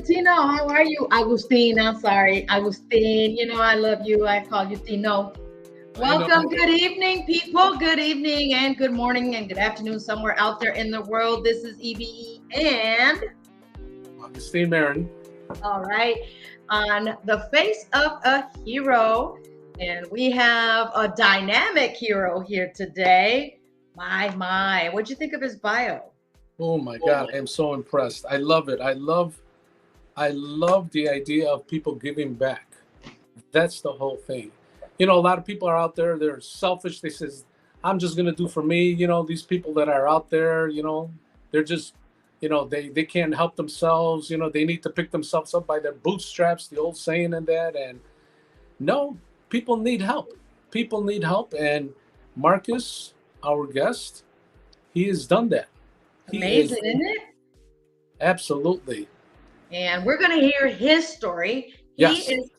Tino, how are you? Agustin, I'm sorry. Agustin, I love you. I call you Tino. I know. Welcome. Good evening, people. Good evening and good morning and good afternoon somewhere out there in the world. This is EBE and Augustine Marin. all right, on the face of a hero. And we have a dynamic hero here today. My. What'd you think of his bio? Oh my God, I am so impressed. I love it. I love the idea of people giving back. That's the whole thing. A lot of people are out there, they're selfish. They says, I'm just gonna do for me. These people that are out there, they're just, they can't help themselves, they need to pick themselves up by their bootstraps, the old saying and that. And no, people need help. People need help. And Marcus, our guest, he has done that. He is Amazing, isn't it? absolutely. And we're going to hear his story. He Yes. is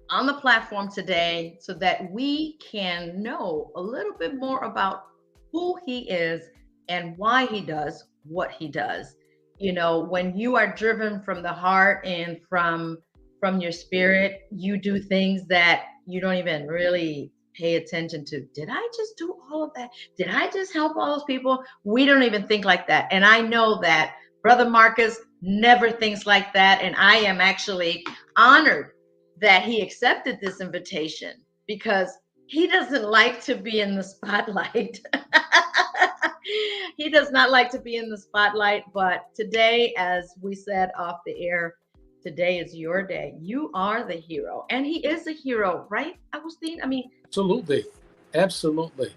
on the platform today so that we can know a little bit more about who he is and why he does what he does. When you are driven from the heart and from your spirit, you do things that you don't even really pay attention to. Did I just do all of that? Did I just help all those people? We don't even think like that. And I know that Brother Marcus never thinks like that. And I am actually honored that he accepted this invitation because he doesn't like to be in the spotlight. He does not like to be in the spotlight. But today, as we said off the air, today is your day. You are the hero. And he is a hero, right, Agustin? I mean, Absolutely. Absolutely.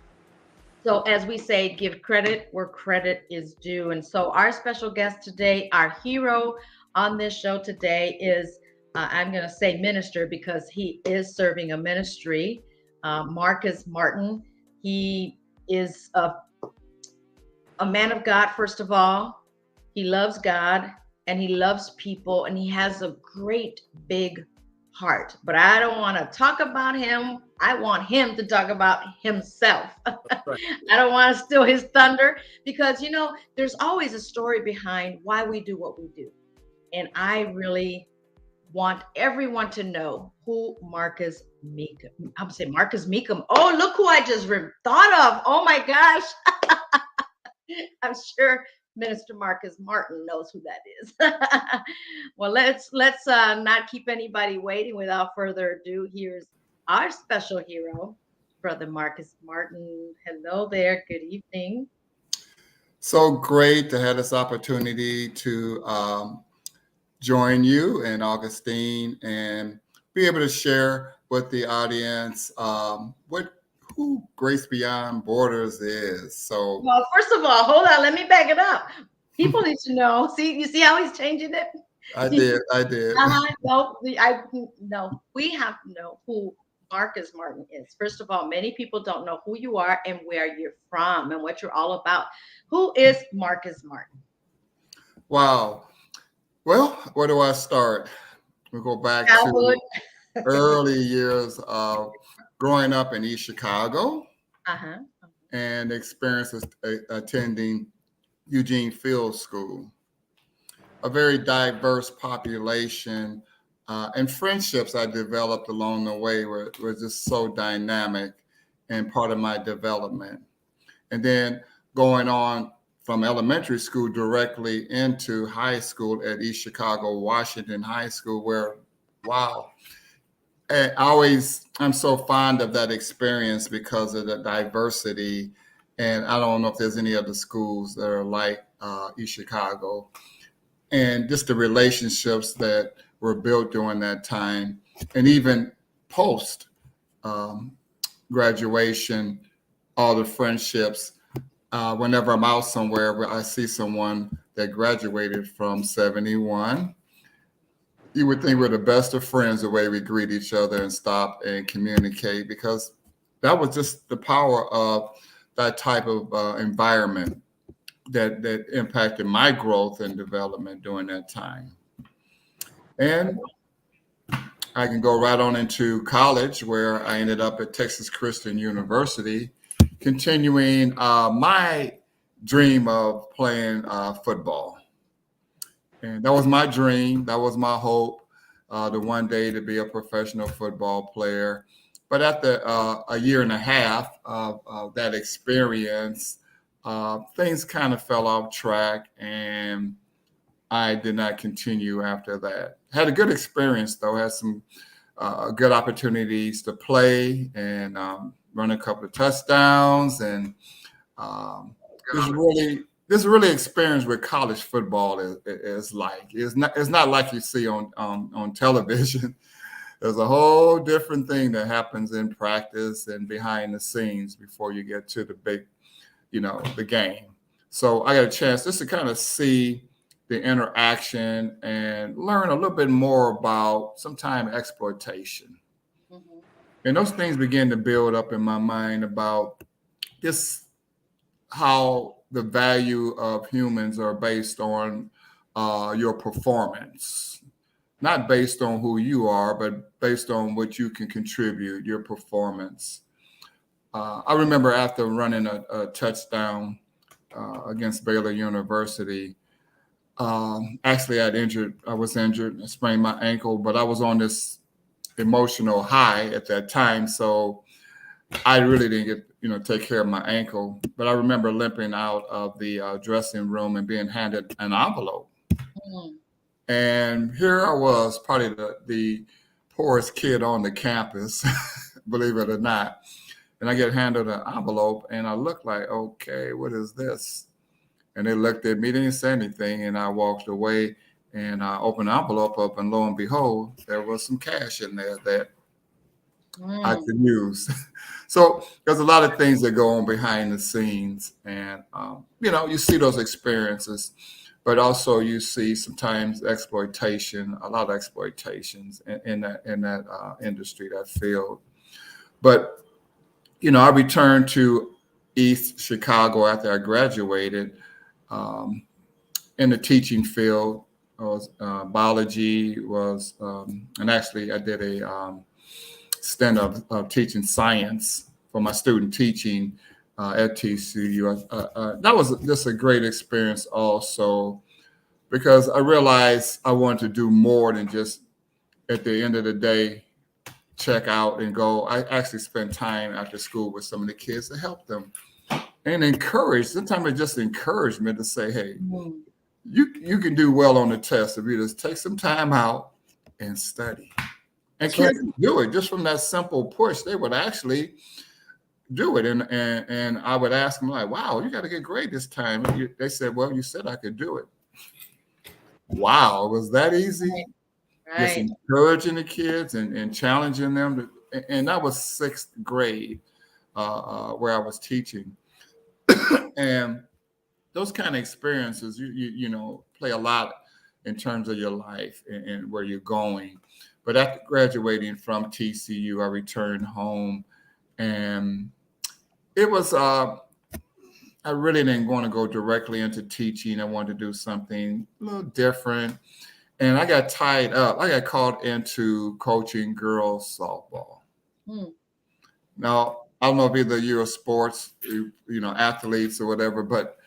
so, as we say, give credit where credit is due. And so, our special guest today, our hero on this show today is, I'm going to say minister because he is serving a ministry, Marcus Martin. He is a man of God, first of all. He loves God and he loves people and he has a great big heart. But I don't want to talk about him. I want him to talk about himself. Right. I don't want to steal his thunder because, there's always a story behind why we do what we do. And I really want everyone to know who Marcus Meekum. I'm saying Marcus Meekum. Oh, look who I just thought of. Oh my gosh. I'm sure Minister Marcus Martin knows who that is. Well, let's not keep anybody waiting. Without further ado, here's our special hero, Brother Marcus Martin. Hello there. Good evening. So great to have this opportunity to join you and Augustine and be able to share with the audience who Grace Beyond Borders is. So, Well, first of all, hold on. Let me back it up. People need to know. See, you see how he's changing it? I did. No, we have to know who Marcus Martin is. First of all, many people don't know who you are and where you're from and what you're all about. Who is Marcus Martin? Wow. Well, where do I start? We go back Childhood. to early years of growing up in East Chicago Uh-huh. and experiences attending Eugene Field School. A very diverse population and friendships I developed along the way were just so dynamic and part of my development. And then going on from elementary school directly into high school at East Chicago, Washington High School, where, wow, I'm so fond of that experience because of the diversity. And I don't know if there's any other schools that are like East Chicago. And just the relationships that were built during that time, and even post graduation, all the friendships. Whenever I'm out somewhere, where I see someone that graduated from 71, you would think we're the best of friends the way we greet each other and stop and communicate, because that was just the power of that type of environment that impacted my growth and development during that time. And I can go right on into college, where I ended up at Texas Christian University, continuing my dream of playing football. And that was my dream. That was my hope, the one day to be a professional football player. But after a year and a half of that experience, things kind of fell off track, and I did not continue after that. Had a good experience though. Had some good opportunities to play and run a couple of touchdowns, and just really this really experience with college football is like. It's not like you see on television. There's a whole different thing that happens in practice and behind the scenes before you get to the big, the game. So I got a chance just to kind of see the interaction and learn a little bit more about sometimes exploitation. Mm-hmm. And those things begin to build up in my mind about just how the value of humans are based on your performance, not based on who you are, but based on what you can contribute, your performance. I remember after running a touchdown against Baylor University, actually I was injured, I sprained my ankle, but I was on this emotional high at that time. So I really didn't get, take care of my ankle. But I remember limping out of the dressing room and being handed an envelope. Mm-hmm. And here I was, probably the poorest kid on the campus, believe it or not. And I get handed an envelope and I look like, okay, what is this? And they looked at me, didn't say anything. And I walked away and I opened the envelope up, and lo and behold, there was some cash in there that I could use. So there's a lot of things that go on behind the scenes. And, you see those experiences, but also you see sometimes exploitation, a lot of exploitations in that industry, that field. But, I returned to East Chicago after I graduated in the teaching field. I was biology and actually I did a stint of teaching science for my student teaching at TCU. That was just a great experience also, because I realized I wanted to do more than just at the end of the day check out and go. I actually spent time after school with some of the kids to help them and encourage. Sometimes it's just encouragement to say, hey, you can do well on the test if you just take some time out and study. And kids do it just from that simple push. They would actually do it. And I would ask them, like, wow, you got a good grade this time. They said, well, you said I could do it. Wow, was that easy? Right. Just encouraging the kids and challenging them. And that was 6th grade where I was teaching. And those kind of experiences, you play a lot in terms of your life and where you're going. But after graduating from TCU, I returned home, and it was, I really didn't want to go directly into teaching. I wanted to do something a little different. And I got tied up. I got called into coaching girls softball. Now, I don't know if either you're sports, athletes or whatever, but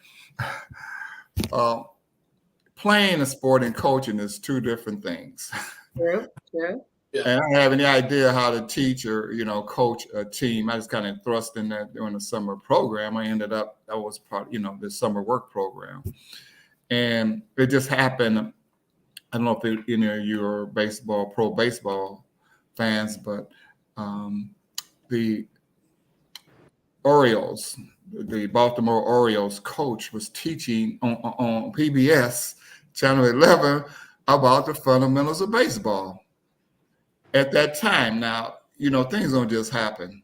playing a sport and coaching is 2 different things. True. Yeah. And I don't have any idea how to teach or, coach a team. I just kind of thrust in that during the summer program. I ended up, that was part, the summer work program. And it just happened. I don't know if you're pro baseball fans, but the Orioles, the Baltimore Orioles coach was teaching on PBS Channel 11 about the fundamentals of baseball. At that time, now, things don't just happen.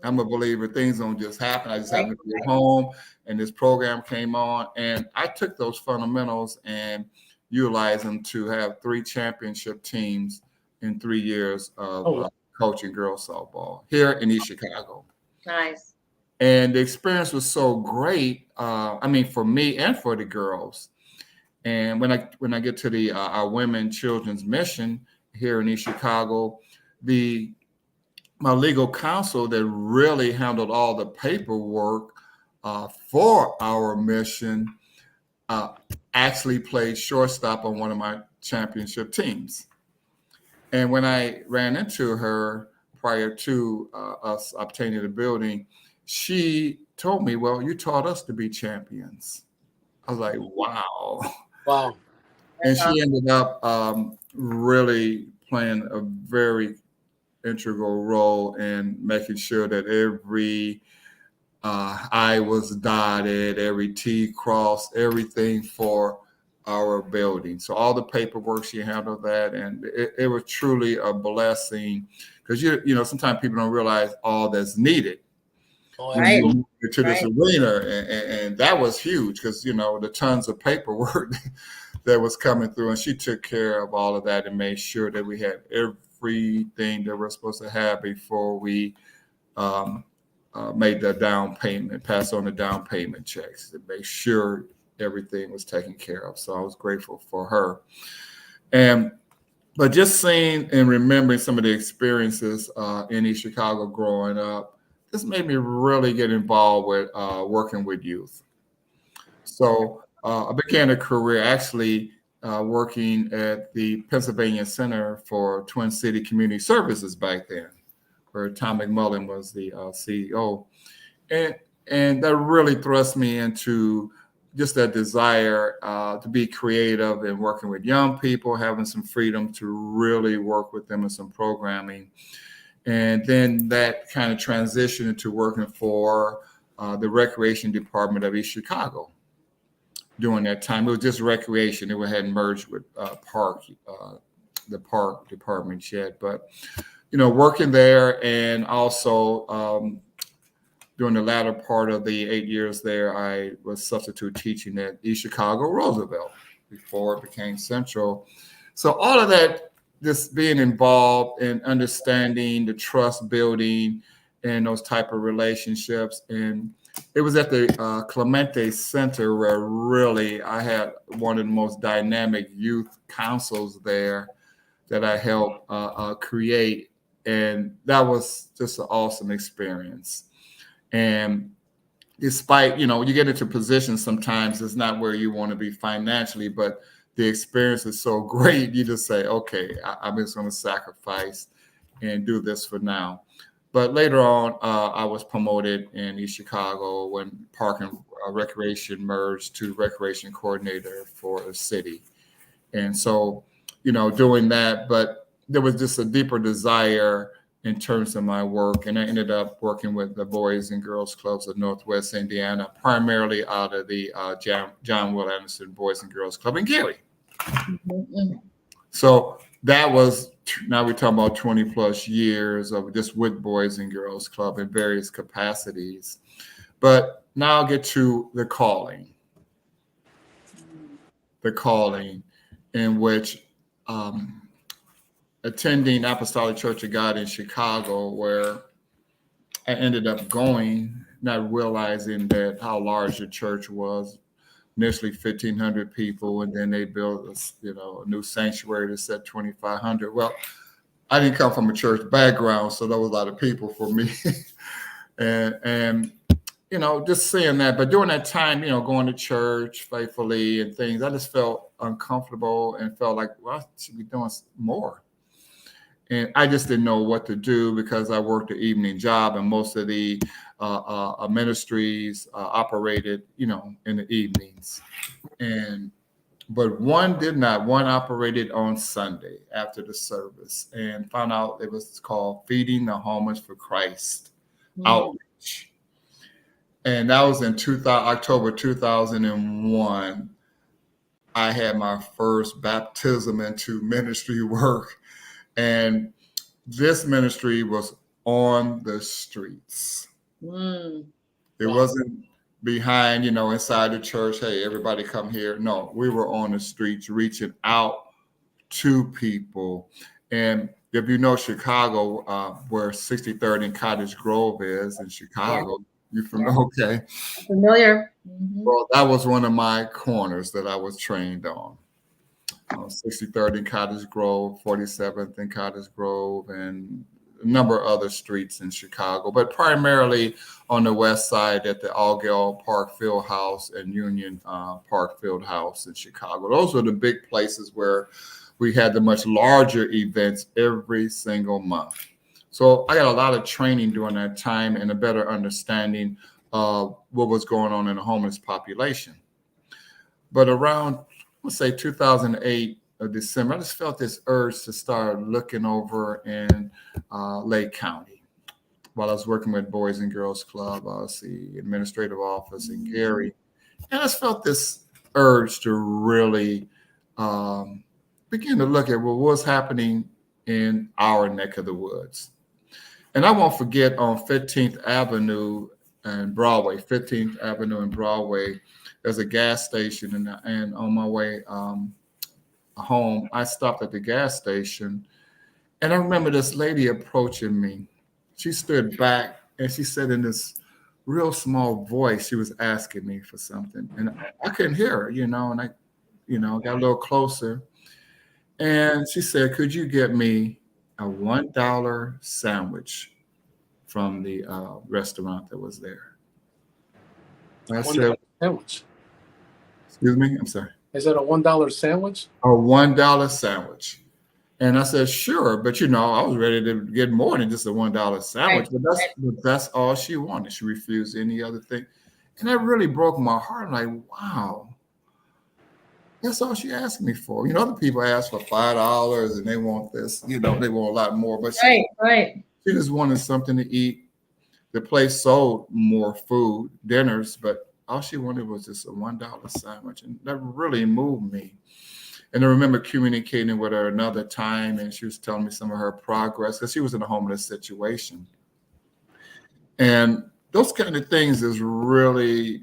I'm a believer things don't just happen. I just happened to be at home, and this program came on, and I took those fundamentals and utilized them to have 3 championship teams in 3 years of coaching girls softball here in East Chicago. Nice. And the experience was so great. For me and for the girls. And when I get to our Women Children's Mission here in East Chicago, my legal counsel that really handled all the paperwork for our mission actually played shortstop on one of my championship teams. And when I ran into her prior to us obtaining the building, she told me, "Well, you taught us to be champions." I was like, "Wow." Wow. And she ended up really playing a very integral role in making sure that every I was dotted, every T crossed, everything for our building. So all the paperwork, she handled that, and it was truly a blessing because you know sometimes people don't realize all that's needed when Right. you move into this Right. arena, and that was huge because you know the tons of paperwork that was coming through, and she took care of all of that and made sure that we had everything that we're supposed to have before we made the down payment, pass on the down payment checks to make sure everything was taken care of. So I was grateful for her. But just seeing and remembering some of the experiences in East Chicago growing up, this made me really get involved with working with youth. So I began a career actually working at the Pennsylvania Center for Twin City Community Services back then, where Tom McMullen was the CEO. And that really thrust me into just that desire to be creative and working with young people, having some freedom to really work with them in some programming. And then that kind of transitioned into working for the recreation department of East Chicago during that time. It was just recreation. It hadn't merged with the park department yet. But, you know, working there and also during the latter part of the 8 years there, I was substitute teaching at East Chicago Roosevelt before it became Central. So all of that, just being involved in understanding the trust building and those type of relationships. And it was at the Clemente Center where really I had one of the most dynamic youth councils there that I helped create. And that was just an awesome experience. And despite, you know, you get into positions sometimes it's not where you want to be financially, but the experience is so great, you just say, okay, I'm just going to sacrifice and do this for now. But later on, I was promoted in East Chicago when Park and Recreation merged to Recreation Coordinator for the city. And so, you know, doing that, but there was just a deeper desire in terms of my work. And I ended up working with the Boys and Girls Clubs of Northwest Indiana, primarily out of the John Will Anderson Boys and Girls Club in Gary. Mm-hmm. So that was, now we're talking about 20 plus years of just with Boys and Girls Club in various capacities. But now I'll get to the calling in which attending Apostolic Church of God in Chicago, where I ended up going, not realizing that how large the church was. Initially 1,500 people, and then they built a new sanctuary that said 2,500. Well, I didn't come from a church background, so that was a lot of people for me. and you know, just seeing that. But during that time, you know, going to church faithfully and things, I just felt uncomfortable and felt like, well, I should be doing more. And I just didn't know what to do because I worked an evening job, and most of the ministries operated, you know, in the evenings. But one did not. One operated on Sunday after the service, and found out it was called Feeding the Homeless for Christ Outreach. And that was in October 2001. I had my first baptism into ministry work. And this ministry was on the streets. It wasn't behind, you know, inside the church. Hey, everybody come here. No, we were on the streets reaching out to people. And if you know Chicago, where 63rd and Cottage Grove is in Chicago, you familiar? Okay. Familiar. Well, that was one of my corners that I was trained on. 63rd and Cottage Grove, 47th and Cottage Grove, and a number of other streets in Chicago, but primarily on the west side at the Algell Park Field House and Union Park Field House in Chicago. Those were the big places where we had the much larger events every single month. So I got a lot of training during that time and a better understanding of what was going on in the homeless population. But around, let's say 2008, December, I just felt this urge to start looking over in Lake County. While I was working with Boys and Girls Club, I was the administrative office in Gary. And I just felt this urge to really begin to look at what was happening in our neck of the woods. And I won't forget on 15th Avenue and Broadway, 15th Avenue and Broadway, there's a gas station. And on my way home, I stopped at the gas station. And I remember this lady approaching me. She stood back and she said in this real small voice, she was asking me for something. And I couldn't hear her, and I, got a little closer. And she said, could you get me a $1 sandwich from the restaurant that was there? I said, sandwich. Excuse me, I'm sorry. Is it a $1 sandwich? A $1 sandwich. And I said, sure. But, I was ready to get more than just a $1 sandwich. Right. But that's all she wanted. She refused any other thing. And that really broke my heart. I'm like, wow. That's all she asked me for. Other people ask for $5 and they want this, they want a lot more. But Right. She just wanted something to eat. The place sold more food, dinners, but all she wanted was just a $1 sandwich. And that really moved me. And I remember communicating with her another time, and she was telling me some of her progress because she was in a homeless situation. And those kind of things is really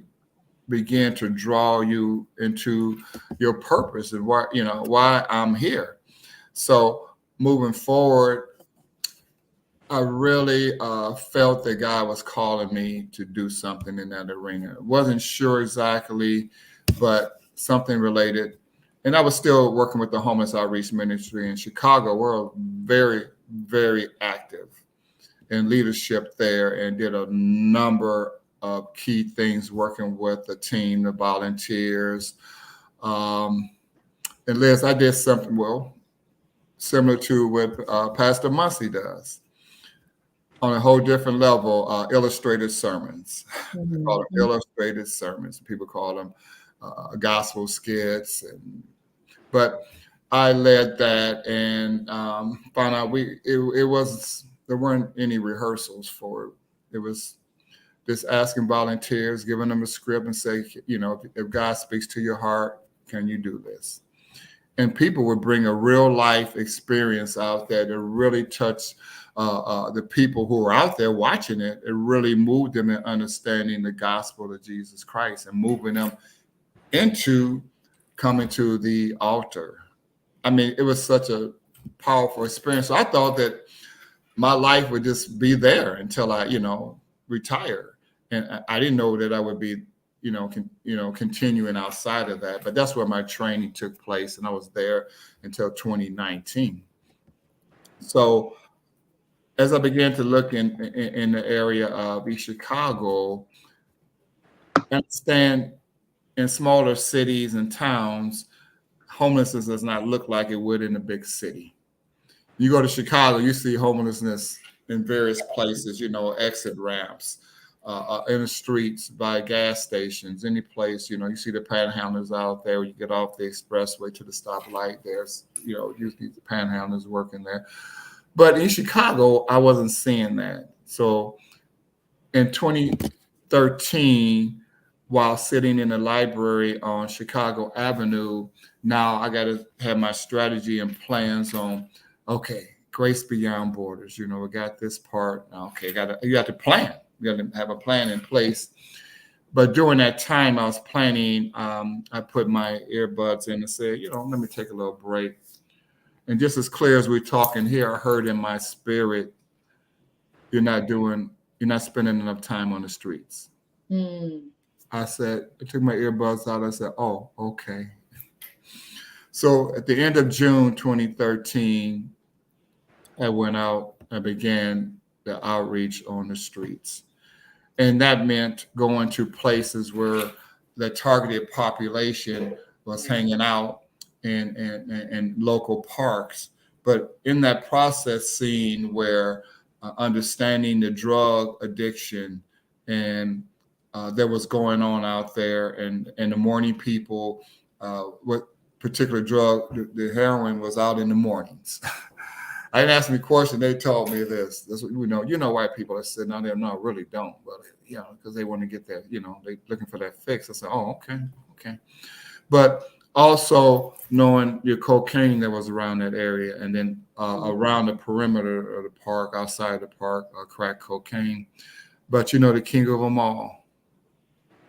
begin to draw you into your purpose and why I'm here. So moving forward, I really felt that God was calling me to do something in that arena. Wasn't sure exactly, but something related. And I was still working with the Homeless Outreach Ministry in Chicago. We're very, very active in leadership there and did a number of key things working with the team, the volunteers. And Liz, I did something, similar to what Pastor Muncy does on a whole different level, illustrated sermons. Mm-hmm. They call them illustrated sermons. People call them gospel skits. But I led that and found out there weren't any rehearsals for it. It was just asking volunteers, giving them a script and say, if God speaks to your heart, can you do this? And people would bring a real life experience out there to really touch the people who are out there watching it. It really moved them in understanding the gospel of Jesus Christ and moving them into coming to the altar. I mean, it was such a powerful experience. So I thought that my life would just be there until I, retire. And I didn't know that I would be, continuing outside of that. But that's where my training took place, and I was there until 2019. So as I began to look in the area of East Chicago, I understand in smaller cities and towns, homelessness does not look like it would in a big city. You go to Chicago, you see homelessness in various places, exit ramps, in the streets, by gas stations, any place, you see the panhandlers out there. You get off the expressway to the stoplight, there's, usually the panhandlers working there. But in Chicago, I wasn't seeing that. So in 2013, while sitting in the library on Chicago Avenue, now I got to have my strategy and plans on, okay, Grace Beyond Borders. We got this part. Okay, you got to plan. You got to have a plan in place. But during that time, I was planning. I put my earbuds in and said, let me take a little break. And just as clear as we're talking here, I heard in my spirit, you're not spending enough time on the streets. Mm. I took my earbuds out. I said, oh, okay. So at the end of June 2013, I went out I began the outreach on the streets. And that meant going to places where the targeted population was hanging out in local parks. But in that process, seeing where understanding the drug addiction and that was going on out there, and the morning people, what particular drug, the heroin was out in the mornings. I didn't ask me a question. They told me this. This, white people are sitting out there. No, really don't. But because they want to get that, they looking for that fix. I said, oh, okay. But also knowing your cocaine that was around that area, and then around the perimeter of the park, outside the park, crack cocaine. But the king of them all,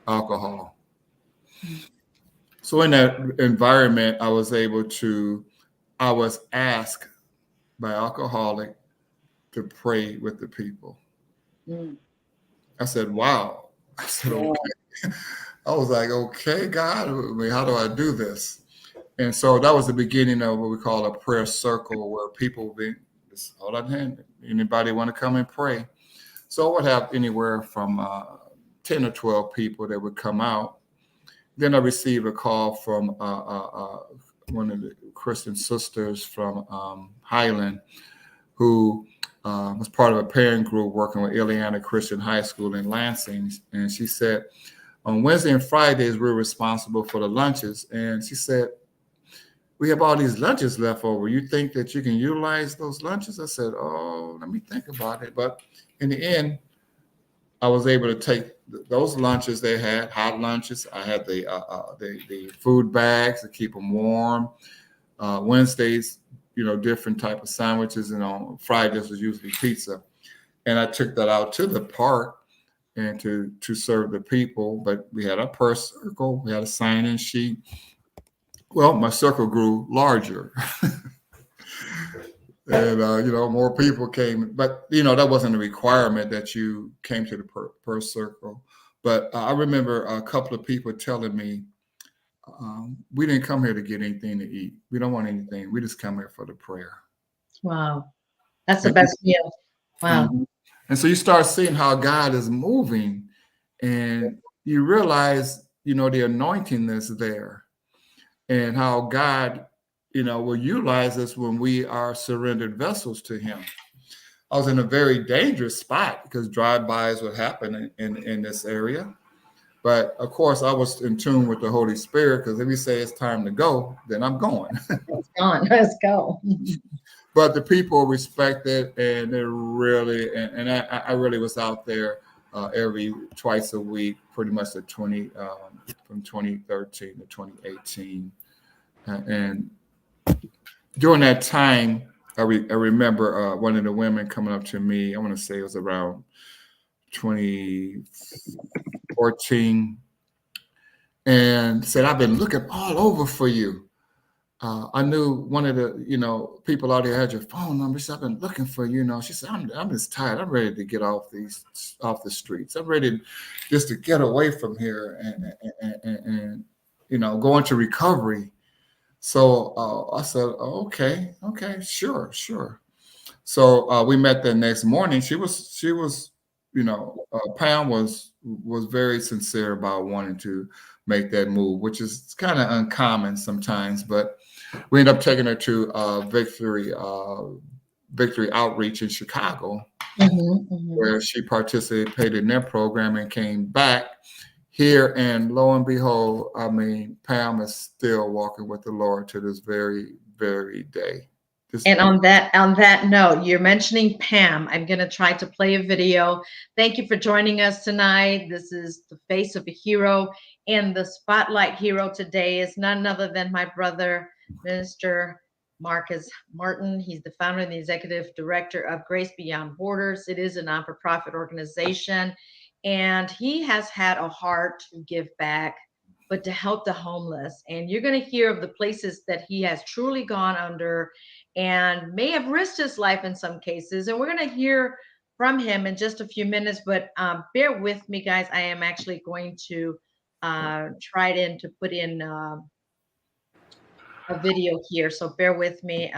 alcohol. So in that environment, I was asked by alcoholic to pray with the people. I said, wow. I said, okay. I was like, okay, God, how do I do this? And so that was the beginning of what we call a prayer circle, where people just hold out hand. Anybody want to come and pray? So I would have anywhere from 10 or 12 people that would come out. Then I received a call from one of the Christian sisters from Highland, who was part of a parent group working with Ileana Christian High School in Lansing. And she said, on Wednesday and Fridays, we're responsible for the lunches. And she said, we have all these lunches left over. You think that you can utilize those lunches? I said, oh, let me think about it. But in the end, I was able to take those lunches they had, hot lunches. I had the food bags to keep them warm. Wednesdays, different type of sandwiches, and on Fridays was usually pizza. And I took that out to the park and to serve the people. But we had a prayer circle, we had a sign-in sheet. Well, my circle grew larger. And, more people came, but, that wasn't a requirement that you came to the prayer circle. But I remember a couple of people telling me, we didn't come here to get anything to eat. We don't want anything. We just come here for the prayer. Wow. That's the best meal. Wow. Mm-hmm. And so you start seeing how God is moving, and you realize, the anointing that's there, and how God, will utilize us when we are surrendered vessels to him. I was in a very dangerous spot because drive-bys would happen in this area. But of course, I was in tune with the Holy Spirit, because if he says it's time to go, then I'm going. It's gone. Let's go. But the people respected, and they really, and I really was out there twice a week, pretty much from 2013 to 2018. And during that time, I remember one of the women coming up to me. I want to say it was around 2014, and said, I've been looking all over for you. I knew one of the, people out there had your phone number. She said, I've been looking for you. She said, I'm just tired. I'm ready to get off the streets. I'm ready just to get away from here and go into recovery. So I said, okay, sure. So we met the next morning. She was, Pam was very sincere about wanting to make that move, which is kind of uncommon sometimes. But we ended up taking her to Victory Outreach in Chicago, where she participated in their program and came back here. And lo and behold, Pam is still walking with the Lord to this very, very day. And on that note, you're mentioning Pam. I'm going to try to play a video. Thank you for joining us tonight. This is The Face of a Hero, and the spotlight hero today is none other than my brother, Minister Marcus Martin. He's the founder and the executive director of Grace Beyond Borders. It is a non-for-profit organization, and he has had a heart to give back, but to help the homeless. And you're going to hear of the places that he has truly gone under and may have risked his life in some cases. And we're going to hear from him in just a few minutes, but bear with me, guys. I am actually going to try to put in a video here. So bear with me.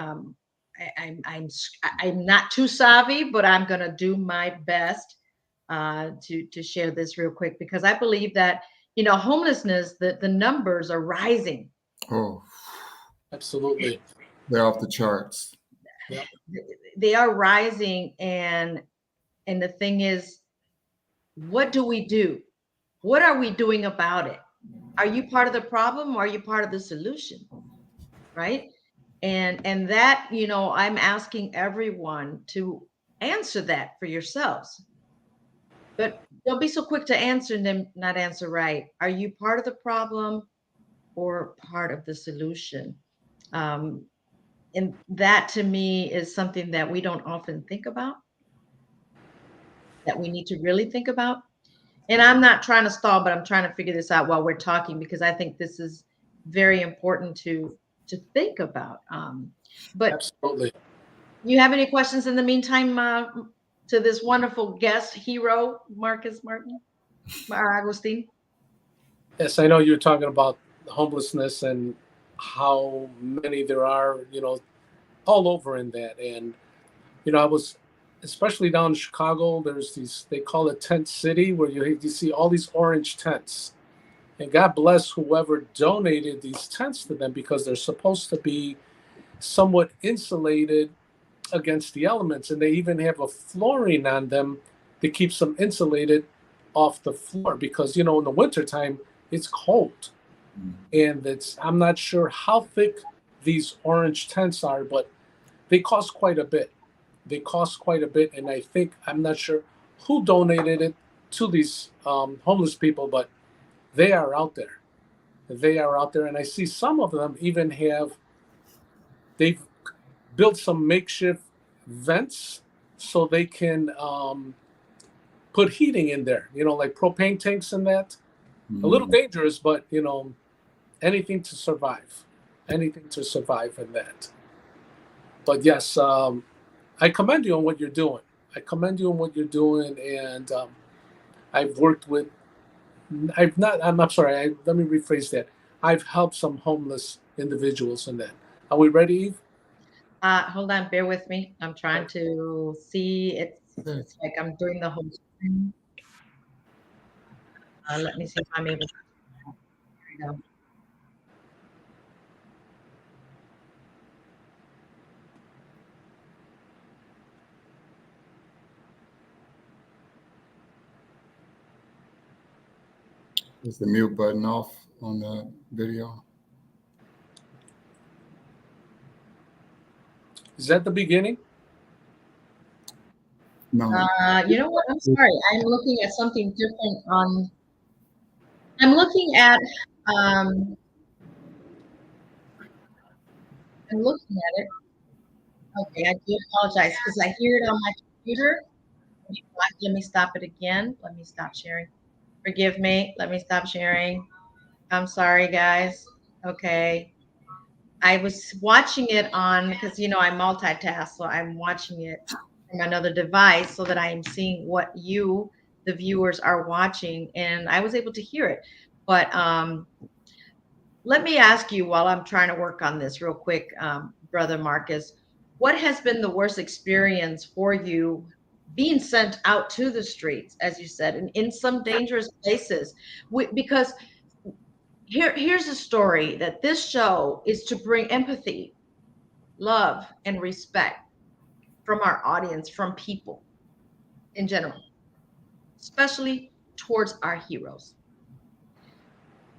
I'm not too savvy, but I'm gonna do my best to share this real quick because I believe that homelessness, the numbers are rising. Oh, Absolutely. they're off the charts. Yeah. They are rising, and the thing is, what do we do? What are we doing about it? Are you part of the problem or are you part of the solution? Right? And that, I'm asking everyone to answer that for yourselves. But don't be so quick to answer and then not answer right. Are you part of the problem or part of the solution? Um, and that to me is something that we don't often think about, that we need to really think about. And I'm not trying to stall, but I'm trying to figure this out while we're talking because I think this is very important to think about. But Absolutely. you have any questions in the meantime to this wonderful guest hero, Marcus Martin, Agustin? Yes, I know you're talking about homelessness and how many there are, all over in that. And, I was, especially down in Chicago, there's these, they call it Tent City, where you see all these orange tents. And God bless whoever donated these tents to them because they're supposed to be somewhat insulated against the elements. And they even have a flooring on them that keeps them insulated off the floor because, in the wintertime, it's cold. And I'm not sure how thick these orange tents are, but they cost quite a bit. And I'm not sure who donated it to these homeless people, but they are out there. And I see some of them even they've built some makeshift vents so they can put heating in there, like propane tanks and that. A little dangerous, but, anything to survive in that. But yes, I commend you on what you're doing. And I've worked with, I'm sorry, let me rephrase that. I've helped some homeless individuals in that. Are we ready, Eve? Hold on, bear with me. I'm trying to see. It's like I'm doing the whole screen. Let me see if I'm able to. Here we go. Is the mute button off on the video? Is that the beginning? No. You know what? I'm sorry. I'm looking at something different on. I'm looking at. Um, I'm looking at it. Okay, I do apologize because I hear it on my computer. Let me stop it again. Let me stop sharing. Forgive me. Let me stop sharing. I'm sorry, guys. Okay. I was watching it on because I multitask, so I'm watching it from another device so that I am seeing what you, the viewers, are watching, and I was able to hear it. But let me ask you while I'm trying to work on this real quick, Brother Marcus, what has been the worst experience for you being sent out to the streets, as you said, and in some dangerous places? Because here's a story that this show is to bring empathy, love, and respect from our audience, from people in general, especially towards our heroes.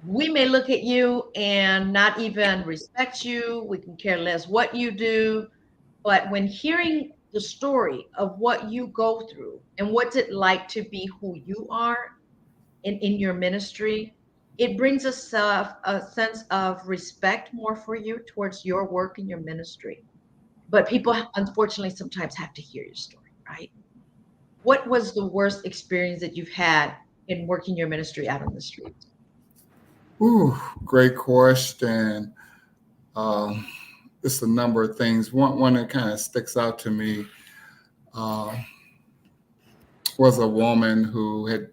We may look at you and not even respect you. We can care less what you do. But when hearing the story of what you go through and what's it like to be who you are in your ministry, it brings us a sense of respect more for you towards your work and your ministry. But people, unfortunately, sometimes have to hear your story, right? What was the worst experience that you've had in working your ministry out on the streets? Ooh, great question. It's a number of things. One that kind of sticks out to me was a woman who had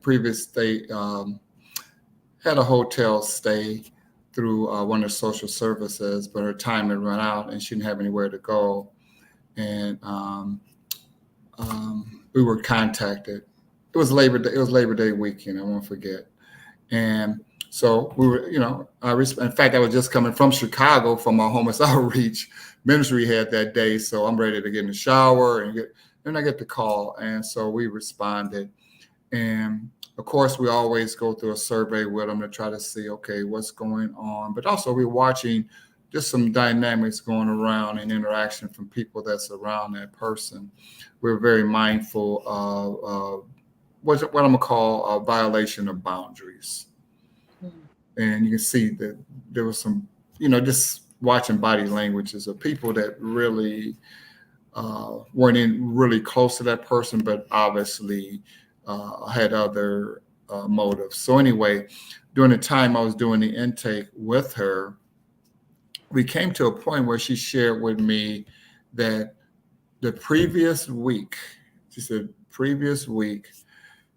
had a hotel stay through one of the social services, but her time had run out and she didn't have anywhere to go. and we were contacted. It was Labor Day. It was Labor Day weekend. I won't forget. And so we were, in fact, I was just coming from Chicago from our homeless outreach ministry had that day. So I'm ready to get in the shower and then I get the call. And so we responded. And of course, we always go through a survey with them to try to see, okay, what's going on. But also we're watching just some dynamics going around and interaction from people that's around that person. We're very mindful of what I'm gonna call a violation of boundaries. And you can see that there was some, just watching body languages of people that really weren't in really close to that person, but obviously had other motives. So anyway, during the time I was doing the intake with her, we came to a point where she shared with me that the previous week, she said,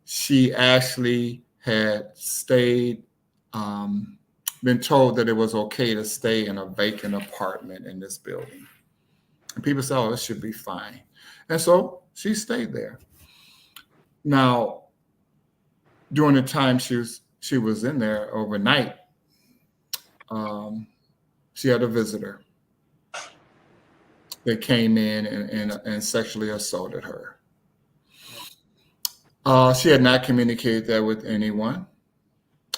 she actually had stayed, been told that it was okay to stay in a vacant apartment in this building. And people said, oh, it should be fine. And so she stayed there. Now, during the time she was in there overnight, she had a visitor that came in and sexually assaulted her. She had not communicated that with anyone.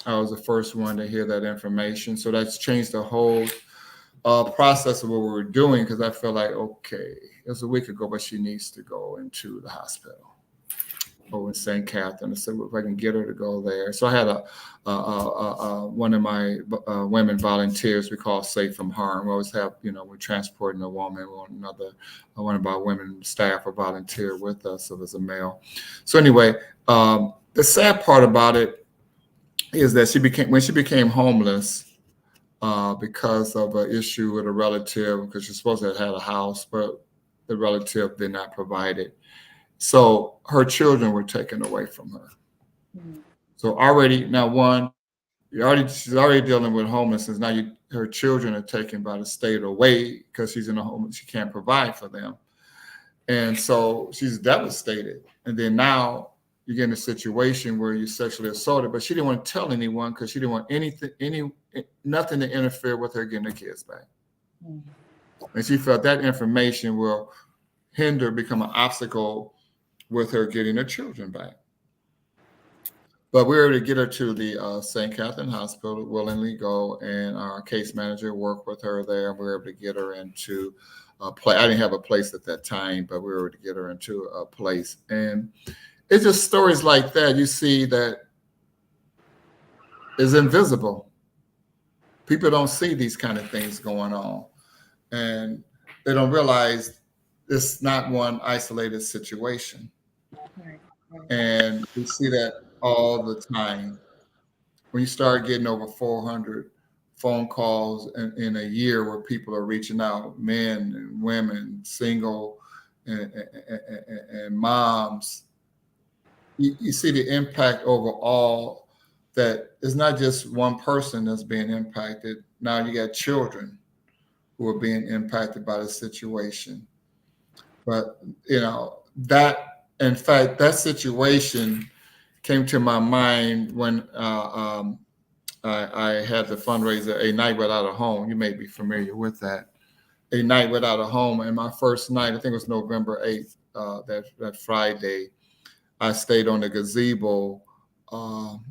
I was the first one to hear that information. So that's changed the whole process of what we were doing, because I felt like, okay, it was a week ago, but she needs to go into the hospital over in St. Catherine. I said, well, if I can get her to go there. So I had one of my women volunteers we call Safe from Harm. We always have, we're transporting a woman. One of our women staff or volunteer with us, so there's a male. So anyway, the sad part about it is that when she became homeless because of an issue with a relative, because she's supposed to have had a house, but the relative did not provide it. So her children were taken away from her. Mm-hmm. So she's already dealing with homelessness. Now her children are taken by the state away because she's in a home, she can't provide for them. And so she's devastated. And then now you get in a situation where you're sexually assaulted, but she didn't want to tell anyone because she didn't want nothing to interfere with her getting her kids back. Mm-hmm. And she felt that information will become an obstacle with her getting her children back. But we were able to get her to the St. Catherine Hospital, willingly go, and our case manager worked with her there. We were able to get her into a place. I didn't have a place at that time, but we were able to get her into a place. And it's just stories like that you see that is invisible. People don't see these kind of things going on, and they don't realize it's not one isolated situation. Right. And we see that all the time. When you start getting over 400 phone calls in a year where people are reaching out, men and women, single and moms, you see the impact overall, that it's not just one person that's being impacted. Now you got children who are being impacted by the situation. But, in fact, that situation came to my mind when I had the fundraiser, A Night Without a Home. You may be familiar with that. A Night Without a Home. And my first night, I think it was November 8th, that Friday, I stayed on the gazebo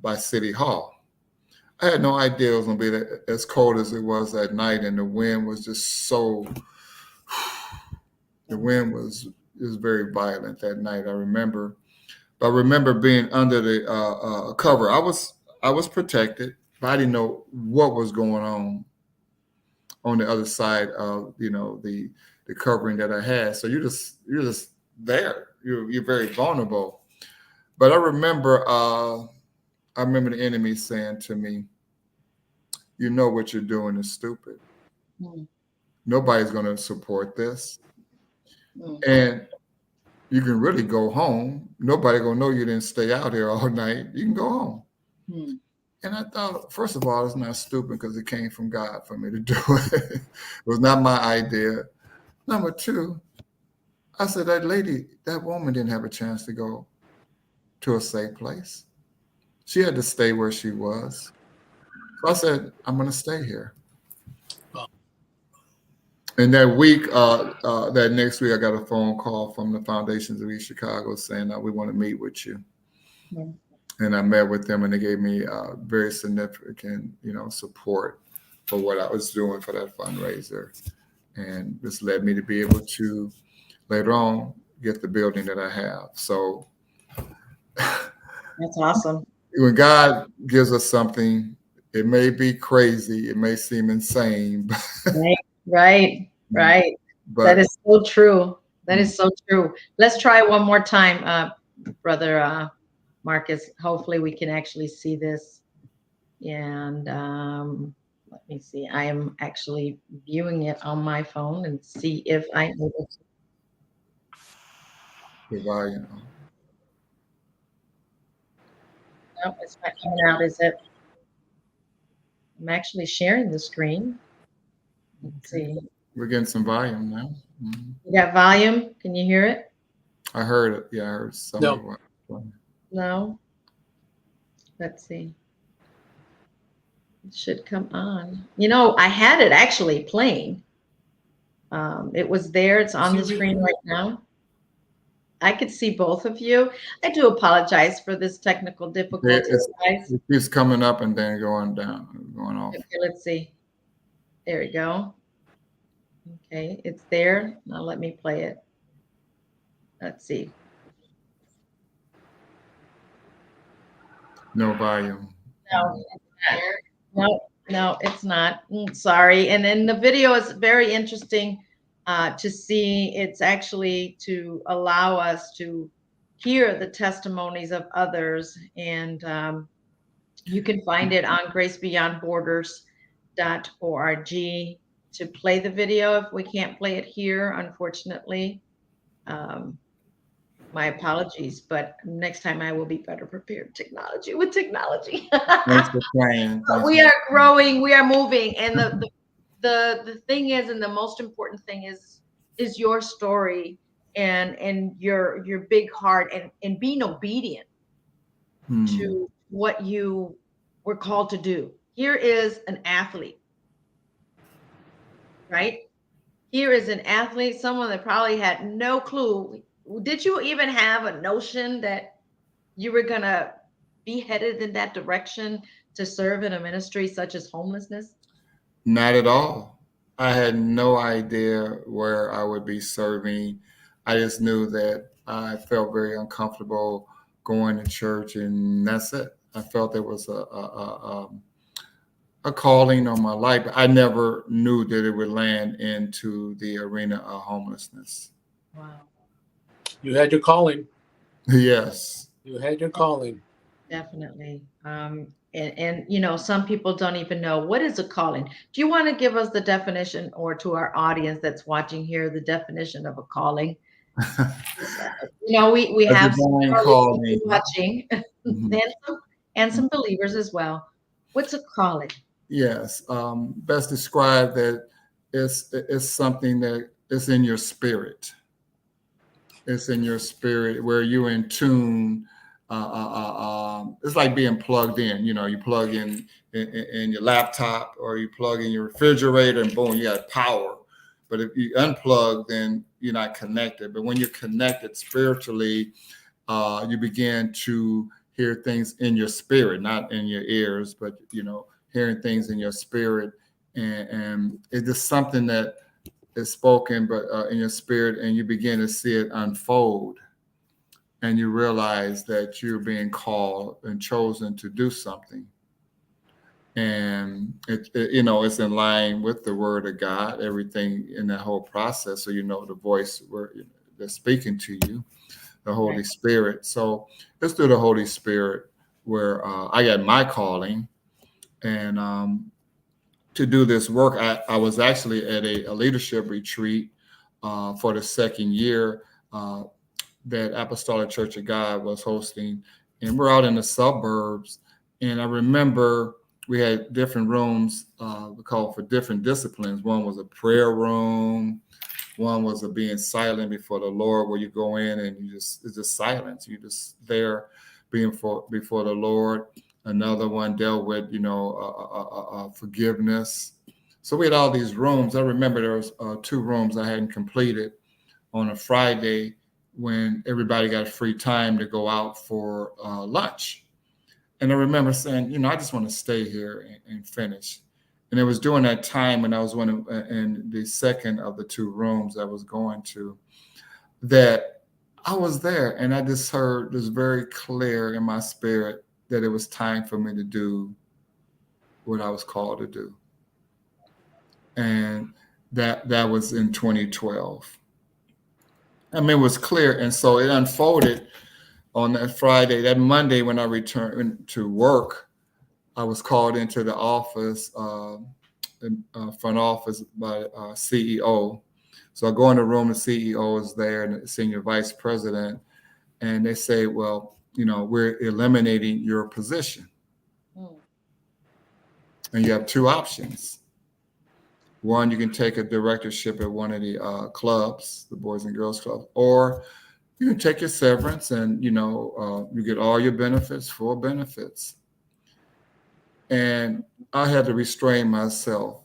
by City Hall. I had no idea it was going to be as cold as it was that night, and the wind was just so... The wind was very violent that night. I remember being under the cover. I was protected, but I didn't know what was going on the other side of the covering that I had. So you're just there. You're very vulnerable. But I remember the enemy saying to me, what you're doing is stupid. Mm-hmm. Nobody's going to support this. Mm-hmm. And you can really go home. Nobody gonna know you didn't stay out here all night. You can go home. Mm-hmm. And I thought, first of all, it's not stupid because it came from God for me to do it. It was not my idea. Number two, I said, that woman didn't have a chance to go to a safe place. She had to stay where she was. So I said, I'm going to stay here. And that week, that next week, I got a phone call from the Foundations of East Chicago saying, we want to meet with you. Yeah. And I met with them, and they gave me very significant, support for what I was doing for that fundraiser. And this led me to be able to later on get the building that I have. So that's awesome. When God gives us something, it may be crazy, it may seem insane. Right. But that is so true. That is so true. Let's try one more time, Brother Marcus. Hopefully we can actually see this. And let me see. I am actually viewing it on my phone and see if I'm able to. The volume. No, it's not coming out, is it? I'm actually sharing the screen. Let's see. We're getting some volume now. Mm-hmm. You got volume? Can you hear it? I heard it. Yeah, I heard some. No. Let's see. It should come on. I had it actually playing. It was there. It's on the screen right now. I could see both of you. I do apologize for this technical difficulty, guys. It keeps coming up and then going down, going off. Okay, let's see. There we go. Okay, it's there. Now let me play it. Let's see. No volume. No, it's not. Sorry. And then the video is very interesting to see. It's actually to allow us to hear the testimonies of others. And you can find it on gracebeyondborders.org to play the video if we can't play it here, unfortunately. My apologies, but next time I will be better prepared. Technology. Thanks for playing. We are growing, we are moving, and the thing is, and the most important thing is your story and your big heart and being obedient to what you were called to do. Here is an athlete, right? Here is an athlete, someone that probably had no clue. Did you even have a notion that you were going to be headed in that direction to serve in a ministry such as homelessness? Not at all. I had no idea where I would be serving. I just knew that I felt very uncomfortable going to church, and that's it. I felt there was a calling on my life. I never knew that it would land into the arena of homelessness. Wow. You had your calling. Yes. You had your calling. Definitely. And some people don't even know what is a calling. Do you want to give us the definition, or to our audience that's watching here, the definition of a calling? We have some calling watching and some believers as well. What's a calling? Yes. Best described that it's something that is in your spirit. It's in your spirit where you're in tune. It's like being plugged in. You plug in your laptop, or you plug in your refrigerator, and boom, you got power. But if you unplug, then you're not connected. But when you're connected spiritually, you begin to hear things in your spirit, not in your ears, but hearing things in your spirit, and it's just something that is spoken, but in your spirit, and you begin to see it unfold, and you realize that you're being called and chosen to do something, and it's in line with the Word of God, everything in that whole process. So the voice that's speaking to you, the Holy Spirit. So it's through the Holy Spirit where I got my calling, and to do this work. I was actually at a leadership retreat for the second year that Apostolic Church of God was hosting, and we're out in the suburbs. And I remember we had different rooms we called for different disciplines. One was a prayer room, One was a being silent before the Lord, where you go in and it's just silence. You just there being before the Lord. Another one dealt with, forgiveness. So we had all these rooms. I remember there was 2 rooms I hadn't completed on a Friday when everybody got free time to go out for lunch. And I remember saying, I just want to stay here and finish. And it was during that time when I was in the second of the 2 rooms I was going to, that I was there, and I just heard this very clear in my spirit that it was time for me to do what I was called to do. And that was in 2012. I mean, it was clear. And so it unfolded on that Friday. That Monday when I returned to work, I was called into the office, front office by CEO. So I go in the room, the CEO is there and the senior vice president, and they say, well, we're eliminating your position. And you have 2 options. One, you can take a directorship at one of the clubs, the Boys and Girls Club, or you can take your severance and, you get all your benefits, full benefits. And I had to restrain myself.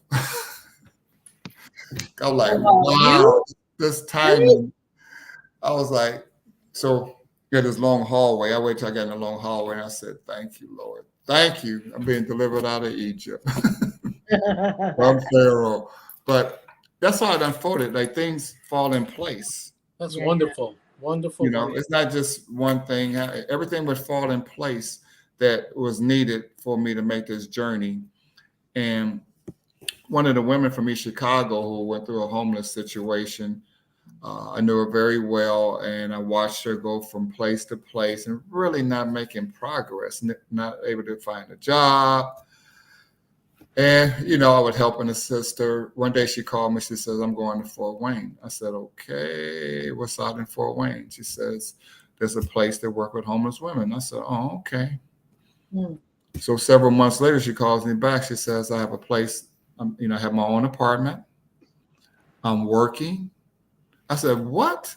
I was like, wow, this timing. I was like, so you had this long hallway. I waited till I got in the long hallway and I said, thank you, Lord. Thank you. I'm being delivered out of Egypt from Pharaoh. But that's how it unfolded. Like things fall in place. That's wonderful. Wonderful. It's not just one thing. Everything would fall in place that was needed for me to make this journey. And one of the women from East Chicago who went through a homeless situation, I knew her very well, and I watched her go from place to place and really not making progress, not able to find a job. And, I would help and assist her. One day she called me, she says, I'm going to Fort Wayne. I said, okay, what's out in Fort Wayne? She says, there's a place that work with homeless women. I said, oh, okay. So several months later, she calls me back. She says, I have a place, I have my own apartment. I'm working. I said, what?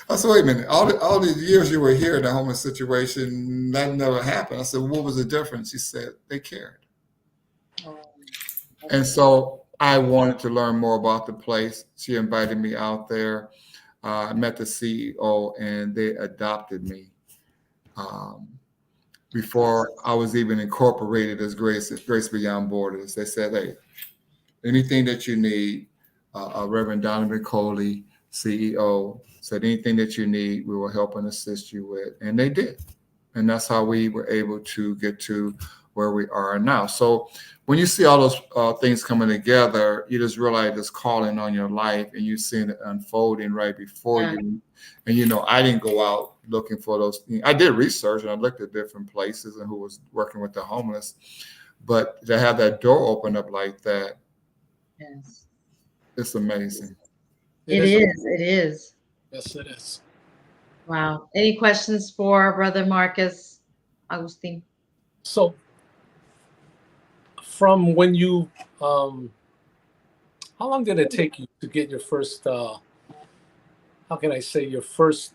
I said, wait a minute. All these years you were here in the homeless situation, that never happened. I said, what was the difference? She said, they cared. And so I wanted to learn more about the place. She invited me out there. I met the CEO and they adopted me. Before I was even incorporated as Grace Beyond Borders, they said, hey, anything that you need, Reverend Donovan Coley, CEO, said anything that you need, we will help and assist you with. And they did. And that's how we were able to get to where we are now. So when you see all those things coming together, you just realize this calling on your life and you seeing it unfolding right before you. And, I didn't go out looking for those things. I did research and I looked at different places and who was working with the homeless. But to have that door open up like that, yes, it's amazing. It is. Yes, it is. Wow. Any questions for Brother Marcus Augustine? So from when you, how long did it take you to get your first, how can I say your first,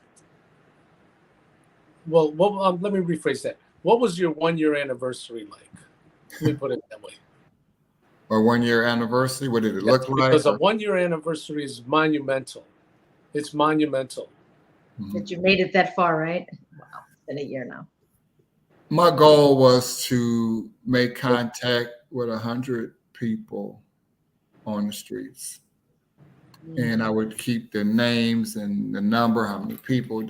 well, let me rephrase that. What was your 1-year anniversary like? Let me put it that way. Or 1-year anniversary? What did it look like? Because a 1-year anniversary is monumental. It's monumental. That you made it that far, right? Wow, it's been a year now. My goal was to make contact with 100 people on the streets. And I would keep the names and the number, how many people.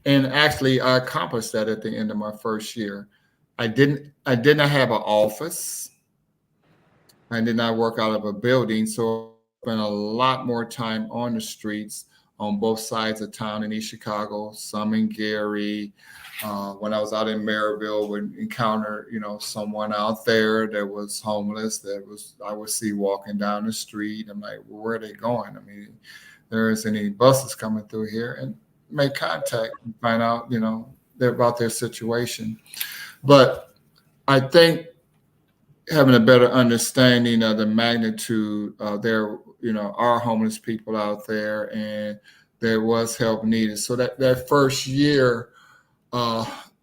And actually, I accomplished that at the end of my first year. I did not have an office. I did not work out of a building. So I spent a lot more time on the streets on both sides of town in East Chicago, some in Gary. When I was out in Maryville, would encounter, someone out there that was homeless I would see walking down the street. I'm like, well, where are they going? I mean, there isn't any buses coming through here, and make contact and find out, about their situation. But I think having a better understanding of the magnitude, there are homeless people out there, and there was help needed. So that first year,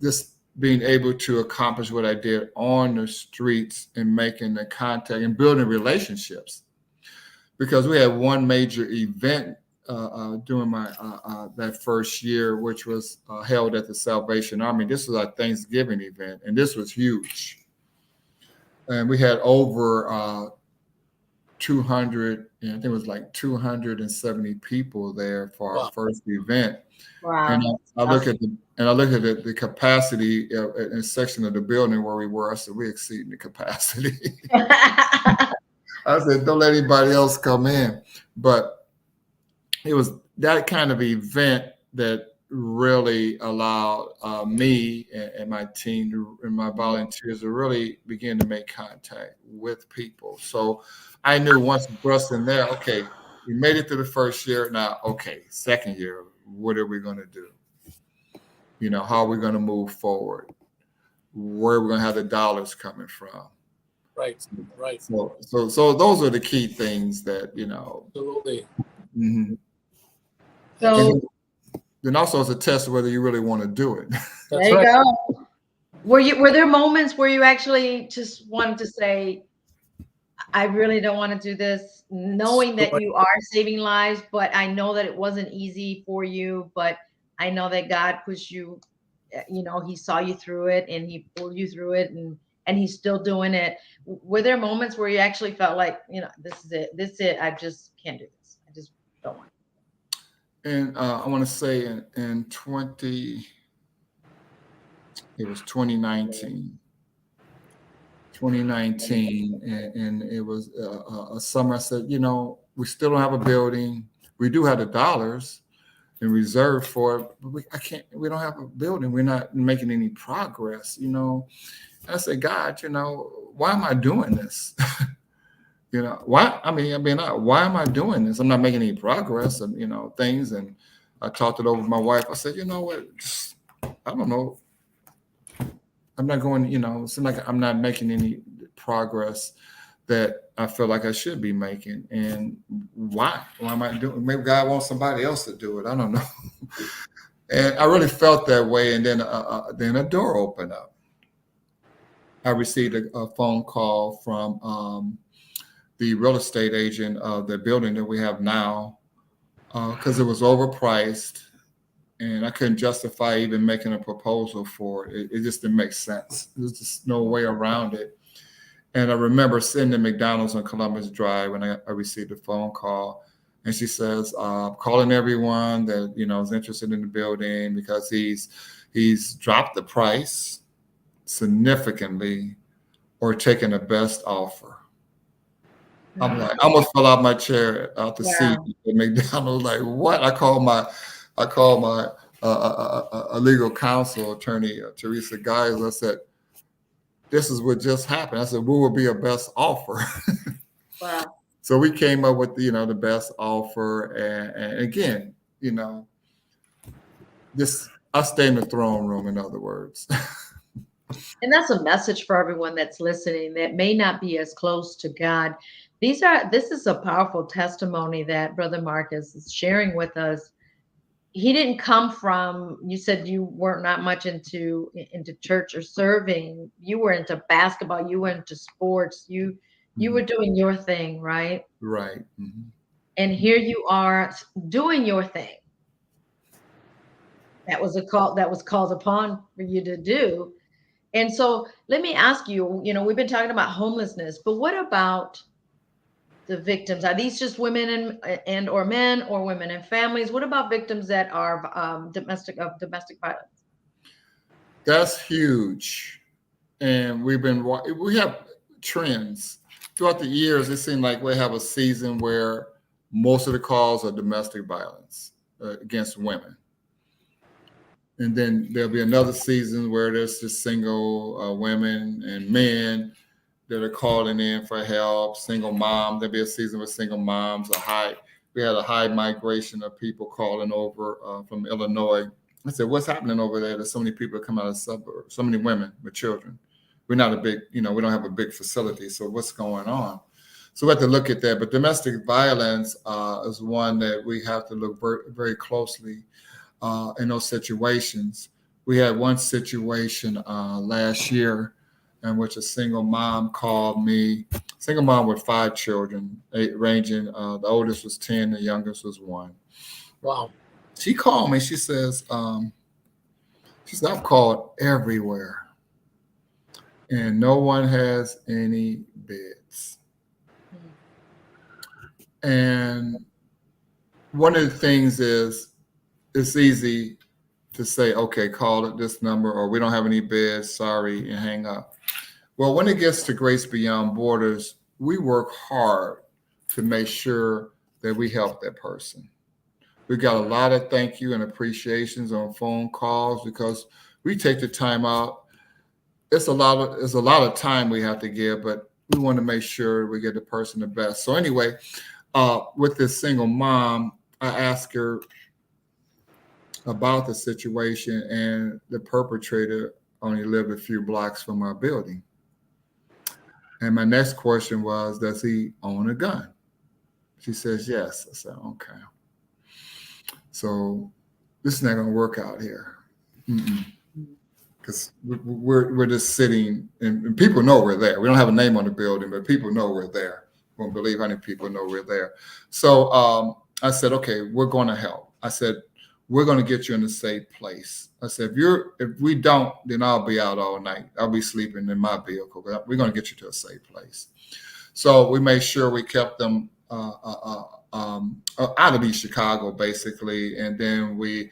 just being able to accomplish what I did on the streets and making the contact and building relationships, because we had one major event during my that first year, which was held at the Salvation Army. This was our Thanksgiving event, and this was huge. And we had over 200, I think it was like 270 people there for our first event. Wow. And I look at the capacity in a section of the building where we were. I said, we're exceeding the capacity. I said, don't let anybody else come in. But it was that kind of event that really allowed me and my team and my volunteers to really begin to make contact with people. So I knew once brushed in there, okay, we made it through the first year. Now, okay, second year, what are we going to do? How are we going to move forward? Where are we going to have the dollars coming from? Right. So those are the key things that, Absolutely. Mm-hmm. So then also it's a test of whether you really want to do it. There you go. Were there moments where you actually just wanted to say, I really don't want to do this, knowing that you are saving lives, but I know that it wasn't easy for you, but I know that God pushed you, he saw you through it and he pulled you through it, and he's still doing it. Were there moments where you actually felt like, this is it, I just can't do this, I just don't want to? And I want to say in 2019, and it was a summer. I said, we still don't have a building. We do have the dollars in reserve for it, but we don't have a building. We're not making any progress, I said, God, why am I doing this? Why? Why am I doing this? I'm not making any progress and, things. And I talked it over with my wife. I said, you know what? I don't know. I'm not going, it seems like I'm not making any progress that I feel like I should be making. And why? Why am I doing? Maybe God wants somebody else to do it. I don't know. And I really felt that way. And then a door opened up. I received a phone call from the real estate agent of the building that we have now, because it was overpriced. And I couldn't justify even making a proposal for it. It just didn't make sense. There's just no way around it. And I remember sitting at McDonald's on Columbus Drive when I received a phone call. And she says, calling everyone that, is interested in the building because he's dropped the price significantly or taken the best offer. I'm like, I almost fell out my chair out the seat at McDonald's. Like, what? I called my a legal counsel attorney, Teresa Guys. I said, this is what just happened. I said, what would be a best offer? Wow. So we came up with, the best offer. And again, I stay in the throne room, in other words. And that's a message for everyone that's listening that may not be as close to God. This is a powerful testimony that Brother Marcus is sharing with us. He didn't come from, you said you weren't not much into church or serving. You were into basketball. You were into sports. You were doing your thing, right? Right. Mm-hmm. And here you are doing your thing. That was a call that was called upon for you to do. And so let me ask you, we've been talking about homelessness, but what about the victims? Are these just women and or men, or women and families? What about victims that are domestic violence? That's huge. And we have trends throughout the years. It seemed like we have a season where most of the calls are domestic violence against women. And then there'll be another season where there's just single women and men that are calling in for help, single mom. There'll be a season with single moms. We had a high migration of people calling over from Illinois. I said, what's happening over there? There's so many people that come out of the suburbs, so many women with children. We're not we don't have a big facility. So what's going on? So we have to look at that. But domestic violence is one that we have to look very, very closely in those situations. We had one situation last year in which a single mom called me, single mom with 5 children, ranging, the oldest was 10, the youngest was 1. Wow. She called me, she said, I've called everywhere and no one has any beds. And one of the things is, it's easy to say, okay, call it this number, or we don't have any beds, sorry, and hang up. Well, when it gets to Grace Beyond Borders, we work hard to make sure that we help that person. We got a lot of thank you and appreciations on phone calls because we take the time out. It's a lot of time we have to give, but we want to make sure we get the person the best. So anyway, with this single mom, I asked her about the situation, and the perpetrator only lived a few blocks from our building. And my next question was, does he own a gun? She says, yes. I said, okay. So this is not going to work out here. Because we're just sitting, and people know we're there. We don't have a name on the building, but people know we're there. Won't believe how many people know we're there. So I said, okay, we're going to help. I said, we're going to get you in a safe place. I said, if we don't, then I'll be out all night. I'll be sleeping in my vehicle. But we're going to get you to a safe place. So we made sure we kept them out of East Chicago, basically. And then we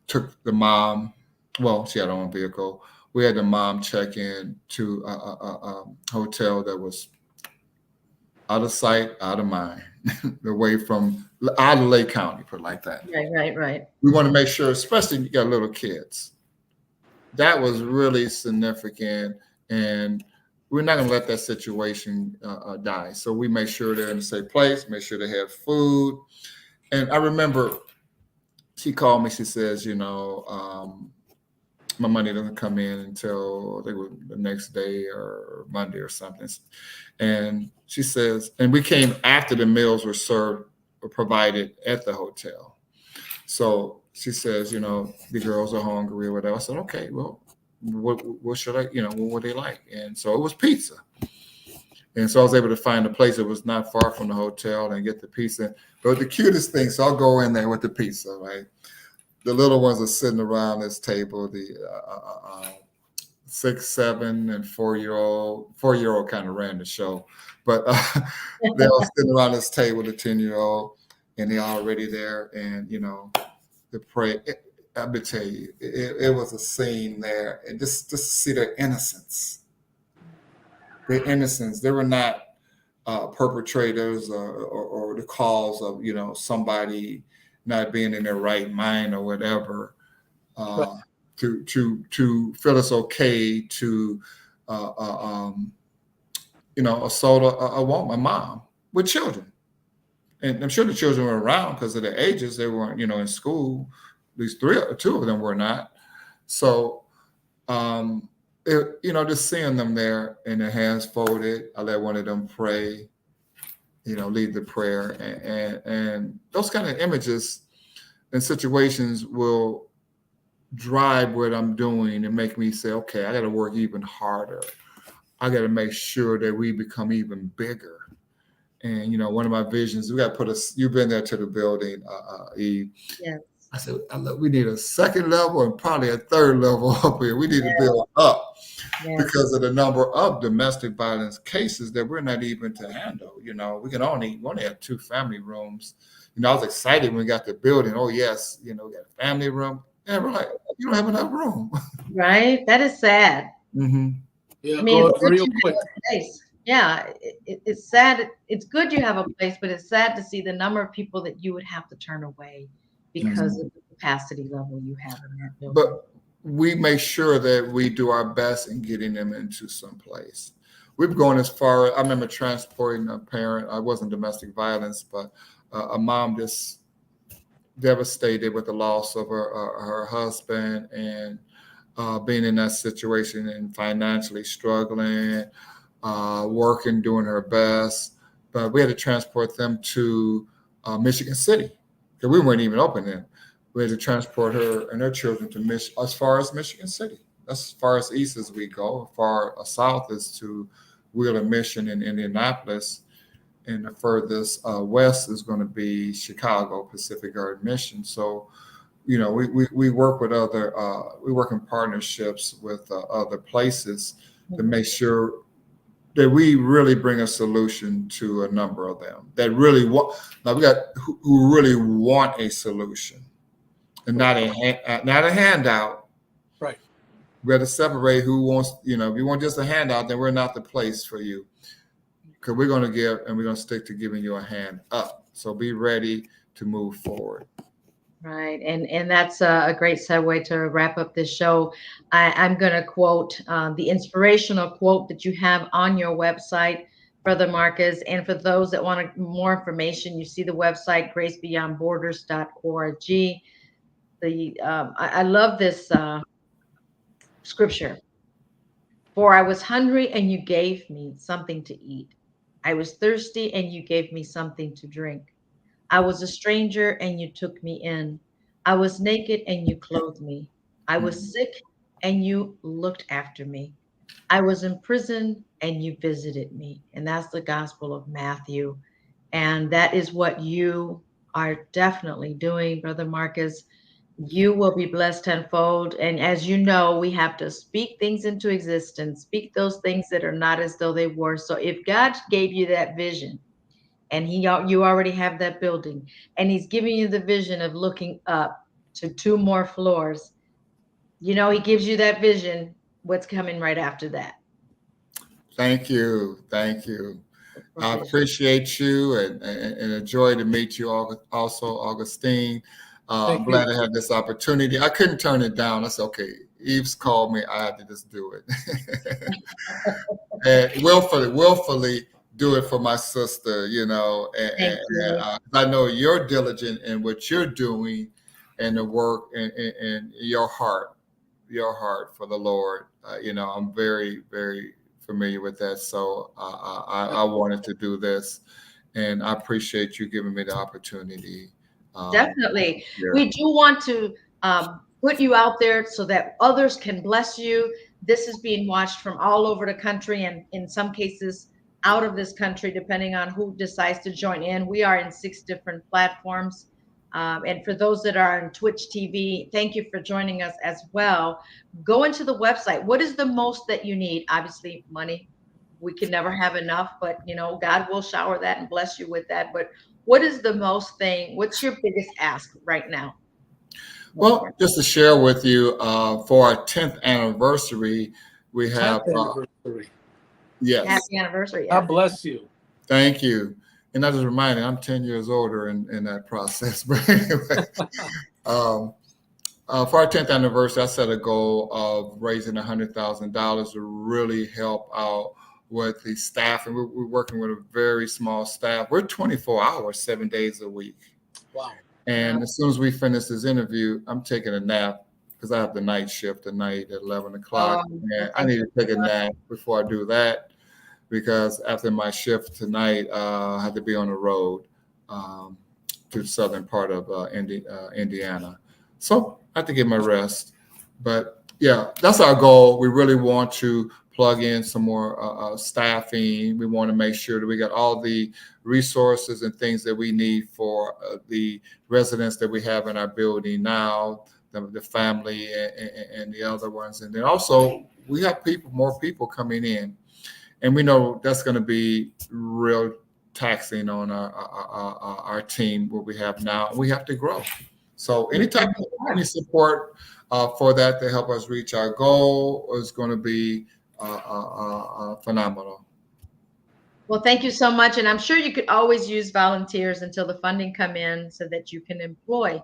took the mom. Well, she had her own vehicle. We had the mom check in to a hotel that was out of sight, out of mind, away from, out of Lake County, put it like that. Right. We want to make sure, especially if you got little kids. That was really significant, and we're not going to let that situation die. So we make sure they're in a safe place, make sure they have food. And I remember she called me, she says, my money doesn't come in until I think it was the next day or Monday or something. And she says, and we came after the meals were served or provided at the hotel. So she says, the girls are hungry or whatever. I said, okay, well, what should I, what would they like? And so it was pizza. And so I was able to find a place that was not far from the hotel and get the pizza. But the cutest thing, so I'll go in there with the pizza, right? The little ones are sitting around this table, the 6, 7, and 4-year-old. 4-year-old kind of ran the show, but they're all sitting around this table, the 10-year-old, and they're already there. And, the pray. I would tell you, it was a scene there. And just to see their innocence. Their innocence. They were not perpetrators or the cause of, somebody not being in their right mind or whatever, to feel it's okay to assault a mom with children. And I'm sure the children were around because of their ages. They weren't, in school. At least 2 of them were not. So, just seeing them there and their hands folded, I let one of them pray, lead the prayer, and those kind of images and situations will drive what I'm doing and make me say, okay, I got to work even harder. I got to make sure that we become even bigger. And one of my visions, we got to put you've been there to the building, Eve. Yes. I said, we need a second level and probably a third level up here. We need to build up because of the number of domestic violence cases that we're not even to handle. We can only have 2 family rooms. I was excited when we got the building. Oh yes, we got a family room. And we're like, you don't have enough room. Right. That is sad. Mm-hmm. Yeah, I mean, it's real quick. Yeah, it's sad. It's good you have a place, but it's sad to see the number of people that you would have to turn away because of the capacity level you have in that building. But we make sure that we do our best in getting them into some place. We've gone as far. I remember transporting a parent. I wasn't domestic violence, but a mom just devastated with the loss of her husband and being in that situation and financially struggling. working, doing her best. But we had to transport them to Michigan City because we weren't even open then. We had to transport her and her children to as far as Michigan City. That's as far as east as we go. As far south as to Wheeler Mission in Indianapolis. And the furthest west is going to be Chicago, Pacific Garden Mission. So, you know, we work with other, we work in partnerships with other places to make sure that we really bring a solution to a number of them that really want. Now we got who really want a solution, and not a handout. Right. We got to separate who wants. You know, if you want just a handout, then we're not the place for you, because we're going to give and we're going to stick to giving you a hand up. So be ready to move forward. Right. And that's a great segue to wrap up this show. I'm going to quote the inspirational quote that you have on your website, Brother Marcus. And for those that want more information, you see the website, gracebeyondborders.org. I love this scripture. For I was hungry and you gave me something to eat. I was thirsty and you gave me something to drink. I was a stranger and you took me in. I was naked and you clothed me. I was sick and you looked after me. I was in prison and you visited me. And that's the Gospel of Matthew. And that is what you are definitely doing, Brother Marcus. You will be blessed tenfold. And as you know, we have to speak things into existence, speak those things that are not as though they were. So if God gave you that vision, and you already have that building, and he's giving you the vision of looking up to 2 more floors, you know, he gives you that vision, what's coming right after that. Thank you. I appreciate you and a joy to meet you also, Augustine. I'm glad I had this opportunity. I couldn't turn it down. That's okay. Eve's called me. I had to just do it. And willfully do it for my sister, you know, and I know you're diligent in what you're doing and the work and your heart for the Lord. You know, I'm very, very familiar with that. So I wanted to do this, and I appreciate you giving me the opportunity. Definitely. We do want to put you out there so that others can bless you. This is being watched from all over the country, and in some cases out of this country, depending on who decides to join in. We are in 6 different platforms. And for those that are on Twitch TV, thank you for joining us as well. Go into the website. What is the most that you need? Obviously, money. We can never have enough, but you know, God will shower that and bless you with that. But what is the most thing? What's your biggest ask right now? Well, just to share with you, for our 10th anniversary, we have. Yes. Happy anniversary. God bless you. Thank you. And I just reminded, I'm 10 years older in that process. But anyway, for our 10th anniversary, I set a goal of raising $100,000 to really help out with the staff. And we're working with a very small staff. We're 24 hours, 7 days a week. Wow. And as soon as we finish this interview, I'm taking a nap because I have the night shift tonight at 11 o'clock. And I need to take a nap before I do that, because after my shift tonight, I have to be on the road to the southern part of Indiana. So I have to get my rest. But yeah, that's our goal. We really want to plug in some more staffing. We want to make sure that we got all the resources and things that we need for the residents that we have in our building now, the family and the other ones. And then also we have more people coming in. And we know that's going to be real taxing on our team, what we have now. We have to grow. So any support for that to help us reach our goal is going to be phenomenal. Well, thank you so much. And I'm sure you could always use volunteers until the funding come in so that you can employ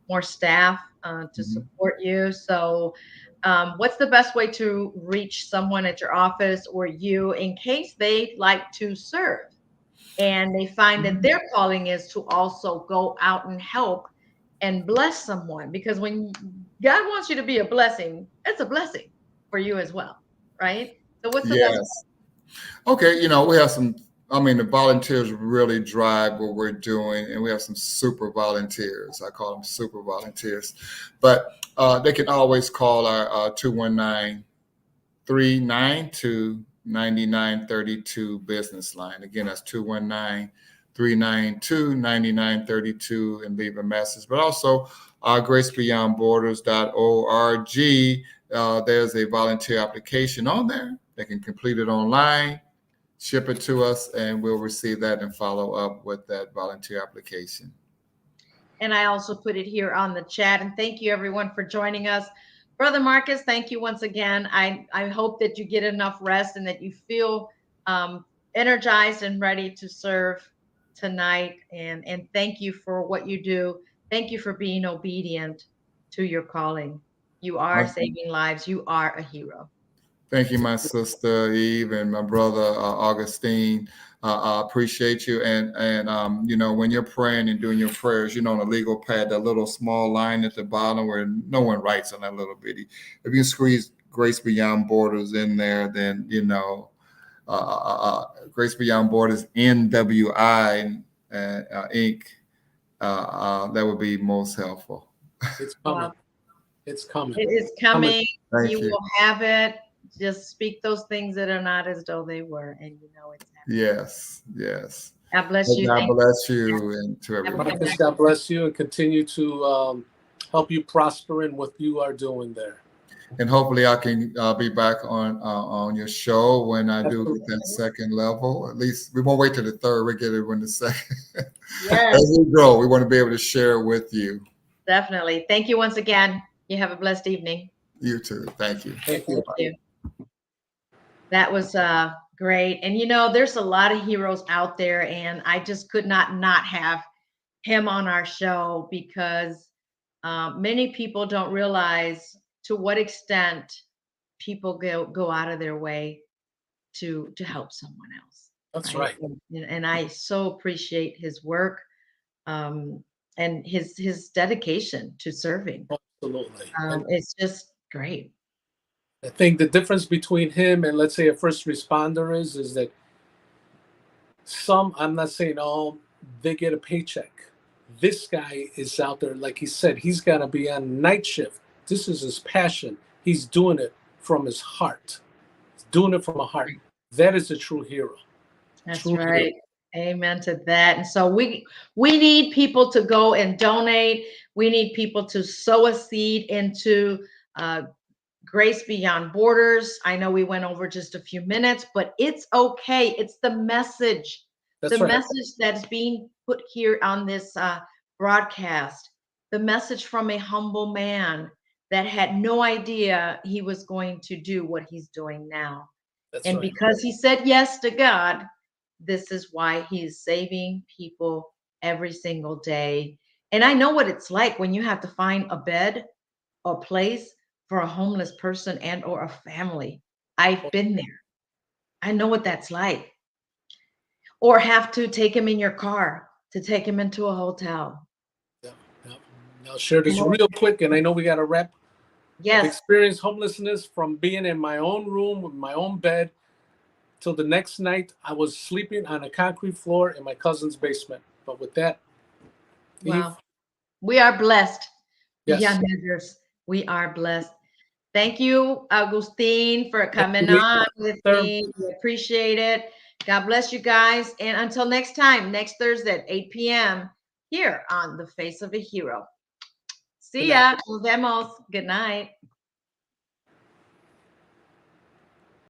more staff to support you. So what's the best way to reach someone at your office or you in case they'd like to serve and they find that their calling is to also go out and help and bless someone? Because when God wants you to be a blessing, it's a blessing for you as well, right? So what's the best way? Okay, we have some. I mean, the volunteers really drive what we're doing, and we have some super volunteers. I call them super volunteers, but they can always call our 219-392-9932 business line. Again, that's 219-392-9932 and leave a message. But also, gracebeyondborders.org. There's a volunteer application on there. They can complete it online, ship it to us, and we'll receive that and follow up with that volunteer application. And I also put it here on the chat. And thank you, everyone, for joining us. Brother Marcus, thank you once again. I hope that you get enough rest and that you feel energized and ready to serve tonight. And thank you for what you do. Thank you for being obedient to your calling. You are saving lives. You are a hero. Thank you, my sister Eve and my brother Augustine. I appreciate you. And when you're praying and doing your prayers, on the legal pad, that little small line at the bottom where no one writes on that little bitty. If you squeeze Grace Beyond Borders in there, then Grace Beyond Borders NWI Inc. That would be most helpful. It's coming. Wow. It's coming. It is coming. You will have it. Just speak those things that are not as though they were, and it's happening. Yes. God bless you. God bless you, and to everyone. God bless you, and continue to help you prosper in what you are doing there. And hopefully, I can be back on your show when I do get that second level. At least we won't wait till the third. We get it when the second. Yes. As we grow, we want to be able to share with you. Definitely. Thank you once again. You have a blessed evening. You too. Thank you. Thank you. That was great. And there's a lot of heroes out there, and I just could not have him on our show because many people don't realize to what extent people go out of their way to help someone else. That's right. And I so appreciate his work and his dedication to serving. Absolutely. It's just great. I think the difference between him and, let's say, a first responder is that I'm not saying all, they get a paycheck. This guy is out there, like he said, he's got to be on night shift. This is his passion. He's doing it from his heart. He's doing it from a heart. That is a true hero. That's true right. Hero. Amen to that. And so we need people to go and donate. We need people to sow a seed into Grace Beyond Borders. I know we went over just a few minutes, but it's okay. It's the message. That's the message that's being put here on this broadcast. The message from a humble man that had no idea he was going to do what he's doing now. And because he said yes to God, this is why he is saving people every single day. And I know what it's like when you have to find a bed or place for a homeless person and or a family. I've been there. I know what that's like. Or have to take him in your car to take him into a hotel. Yeah. I'll share this real quick, and I know we got to wrap. Yes. I've experienced homelessness from being in my own room with my own bed till the next night I was sleeping on a concrete floor in my cousin's basement. But with that, wow. Eve, we are blessed. Yes. Beyond measures. We are blessed. Thank you, Augustine, for coming on with me. We appreciate it. God bless you guys. And until next time, next Thursday at 8 p.m. here on The Face of a Hero. See ya. Nos vemos. Good night.